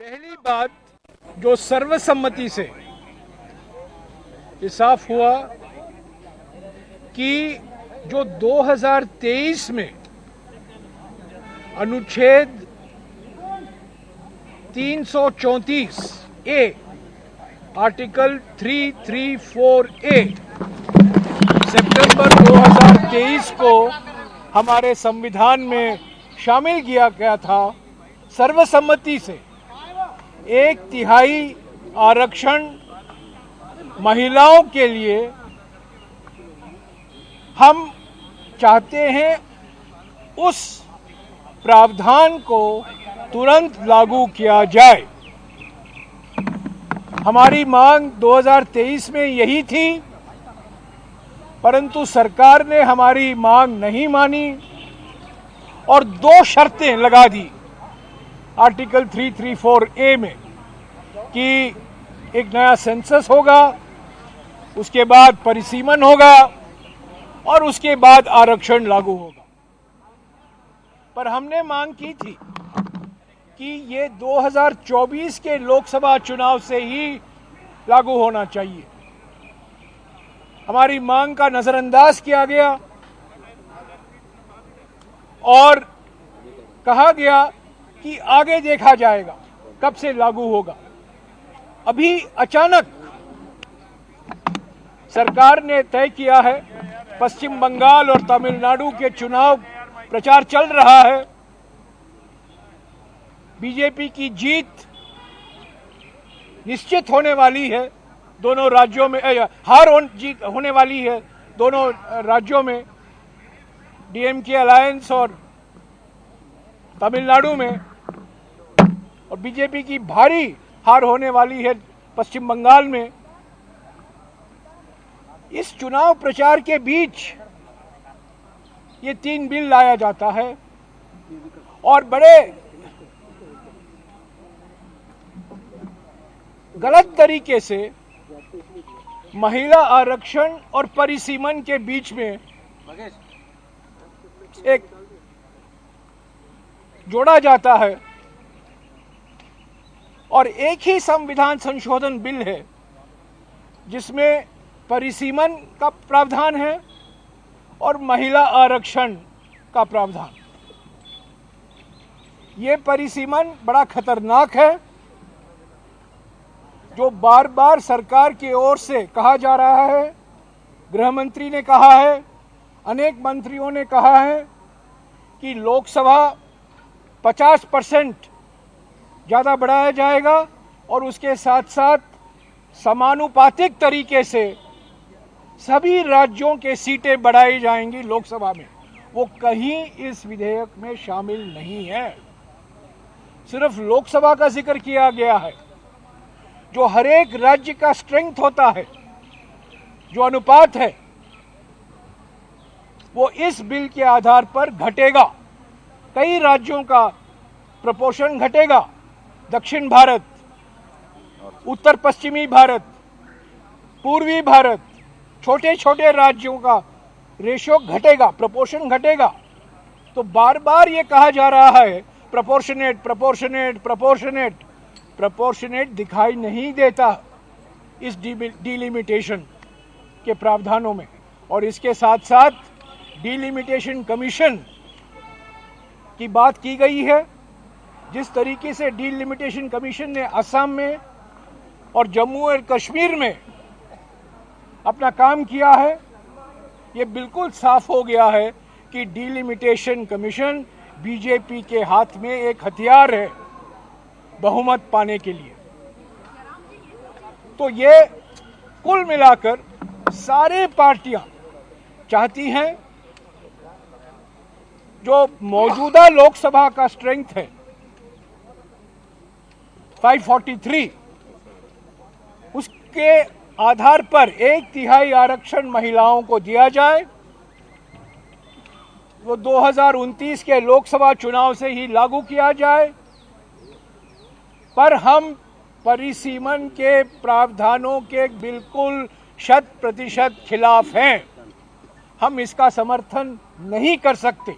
पहली बात जो सर्वसम्मति से ये साफ हुआ कि जो 2023 में अनुच्छेद 334 ए आर्टिकल 334 ए सितंबर 2023 को हमारे संविधान में शामिल किया गया था। सर्वसम्मति से 1/3 आरक्षण महिलाओं के लिए हम चाहते हैं उस प्रावधान को तुरंत लागू किया जाए। हमारी मांग 2023 में यही थी, परंतु सरकार ने हमारी मांग नहीं मानी और 2 शर्तें लगा दी आर्टिकल 334 ए में कि एक नया सेंसस होगा, उसके बाद परिसीमन होगा और उसके बाद आरक्षण लागू होगा। पर हमने मांग की थी कि ये 2024 के लोकसभा चुनाव से ही लागू होना चाहिए। हमारी मांग का नजरअंदाज किया गया और कहा गया कि आगे देखा जाएगा कब से लागू होगा। अभी अचानक सरकार ने तय किया है, पश्चिम बंगाल और तमिलनाडु के चुनाव प्रचार चल रहा है, बीजेपी की जीत निश्चित होने वाली है, दोनों राज्यों में जीत होने वाली है दोनों राज्यों में, डीएमके अलायंस और तमिलनाडु में, और बीजेपी की भारी हार होने वाली है पश्चिम बंगाल में। इस चुनाव प्रचार के बीच ये 3 बिल लाया जाता है और बड़े गलत तरीके से महिला आरक्षण और परिसीमन के बीच में एक जोड़ा जाता है और एक ही संविधान संशोधन बिल है जिसमें परिसीमन का प्रावधान है और महिला आरक्षण का प्रावधान। ये परिसीमन बड़ा खतरनाक है, जो बार बार सरकार की ओर से कहा जा रहा है। गृह मंत्री ने कहा है, अनेक मंत्रियों ने कहा है कि लोकसभा 50% ज़्यादा बढ़ाया जाएगा और उसके साथ साथ समानुपातिक तरीके से सभी राज्यों के सीटें बढ़ाई जाएंगी लोकसभा में। वो कहीं इस विधेयक में शामिल नहीं है, सिर्फ लोकसभा का जिक्र किया गया है। जो हर एक राज्य का स्ट्रेंथ होता है, जो अनुपात है, वो इस बिल के आधार पर घटेगा। कई राज्यों का प्रपोर्शन घटेगा, दक्षिण भारत, उत्तर पश्चिमी भारत, पूर्वी भारत, छोटे छोटे राज्यों का रेशियो घटेगा, प्रपोर्शन घटेगा। तो बार बार ये कहा जा रहा है प्रोपोर्शनेट प्रोपोर्शनेट प्रोपोर्शनेट, प्रोपोर्शनेट दिखाई नहीं देता इस डिलिमिटेशन के प्रावधानों में। और इसके साथ साथ डिलिमिटेशन कमीशन की बात की गई है। जिस तरीके से डिलिमिटेशन कमीशन ने असम में और जम्मू और कश्मीर में अपना काम किया है, ये बिल्कुल साफ हो गया है कि डिलिमिटेशन कमीशन बीजेपी के हाथ में एक हथियार है बहुमत पाने के लिए। तो ये कुल मिलाकर सारे पार्टियां चाहती हैं जो मौजूदा लोकसभा का स्ट्रेंथ है 543, उसके आधार पर 1/3 आरक्षण महिलाओं को दिया जाए। वो 2029 के लोकसभा चुनाव से ही लागू किया जाए। पर हम परिसीमन के प्रावधानों के बिल्कुल 100% खिलाफ हैं। हम इसका समर्थन नहीं कर सकते।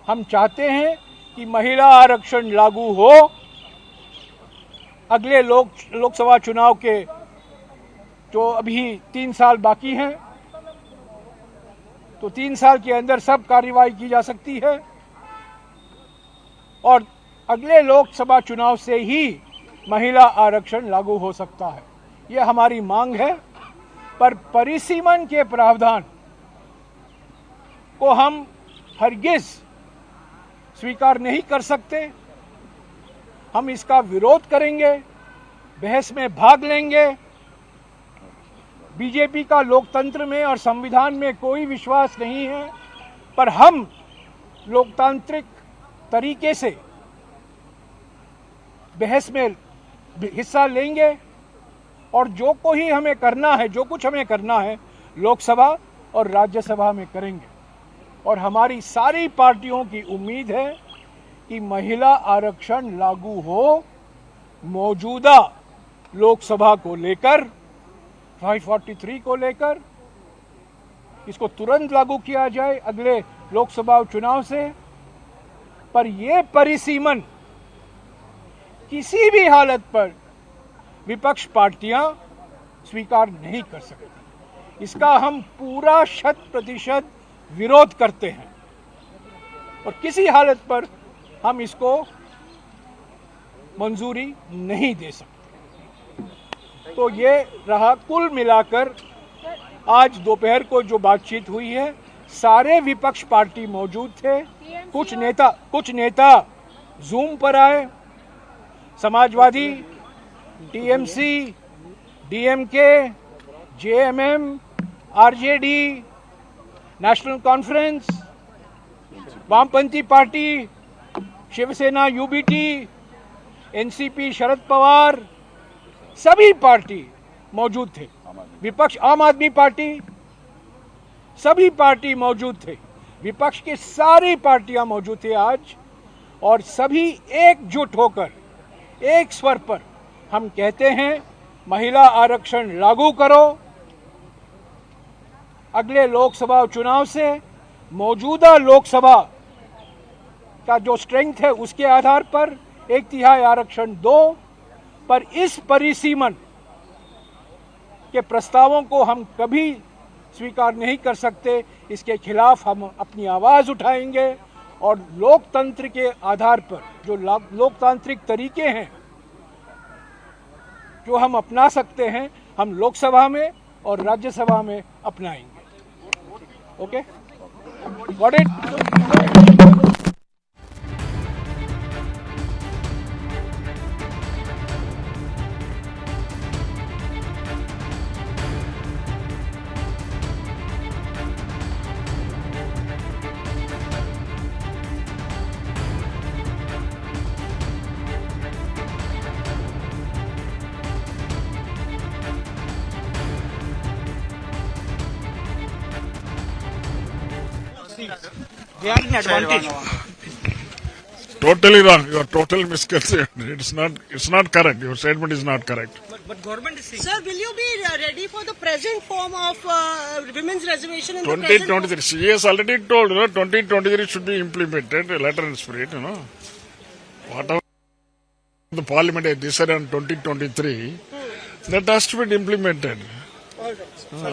हम चाहते हैं कि महिला आरक्षण लागू हो अगले लोकसभा चुनाव के जो अभी 3 साल बाकी हैं, तो 3 साल के अंदर सब कार्रवाई की जा सकती है और अगले लोकसभा चुनाव से ही महिला आरक्षण लागू हो सकता है। ये हमारी मांग है, पर परिसीमन के प्रावधान को हम हरगिज स्वीकार नहीं कर सकते। हम इसका विरोध करेंगे, बहस में भाग लेंगे। बीजेपी का लोकतंत्र में और संविधान में कोई विश्वास नहीं है, पर हम लोकतांत्रिक तरीके से बहस में हिस्सा लेंगे और जो कुछ हमें करना है लोकसभा और राज्यसभा में करेंगे। और हमारी सारी पार्टियों की उम्मीद है कि महिला आरक्षण लागू हो, मौजूदा लोकसभा को लेकर 543 को लेकर इसको तुरंत लागू किया जाए अगले लोकसभा चुनाव से। पर यह परिसीमन किसी भी हालत पर विपक्ष पार्टियां स्वीकार नहीं कर सकती। इसका हम पूरा 100% विरोध करते हैं और किसी हालत पर हम इसको मंजूरी नहीं दे सकते। तो ये रहा, कुल मिलाकर आज दोपहर को जो बातचीत हुई है, सारे विपक्ष पार्टी मौजूद थे। कुछ नेता जूम पर आए, Samajwadi, TMC, DMK, JMM, RJD, national conference, वामपंथी party, Shiv Sena, UBT, NCP, Sharad Pawar, सभी पार्टी मौजूद थे। विपक्ष, आम आदमी पार्टी, सभी पार्टी मौजूद थे। विपक्ष की सारी पार्टियां मौजूद थे आज, और सभी एकजुट होकर एक स्वर पर हम कहते हैं महिला आरक्षण लागू करो। अगले लोकसभा चुनाव से मौजूदा लोकसभा का जो स्ट्रेंथ है उसके आधार पर 1/3 आरक्षण दो, पर इस परिसीमन के प्रस्तावों को हम कभी स्वीकार नहीं कर सकते। इसके खिलाफ हम अपनी आवाज उठाएंगे और लोकतंत्र के आधार पर जो लोकतांत्रिक तरीके हैं जो हम अपना सकते हैं, हम लोकसभा में और राज्यसभा में अपनाएंगे। Okay, got it. They are in advantage. Totally wrong. You are totally misconceived. It's not correct. Your statement is not correct. But government is saying. Sir, will you be ready for the present form of women's reservation in the present 2023. She has already told, 2023 should be implemented, letter and spirit, Whatever the parliament has decided on 2023, that has to be implemented. All right. Sir,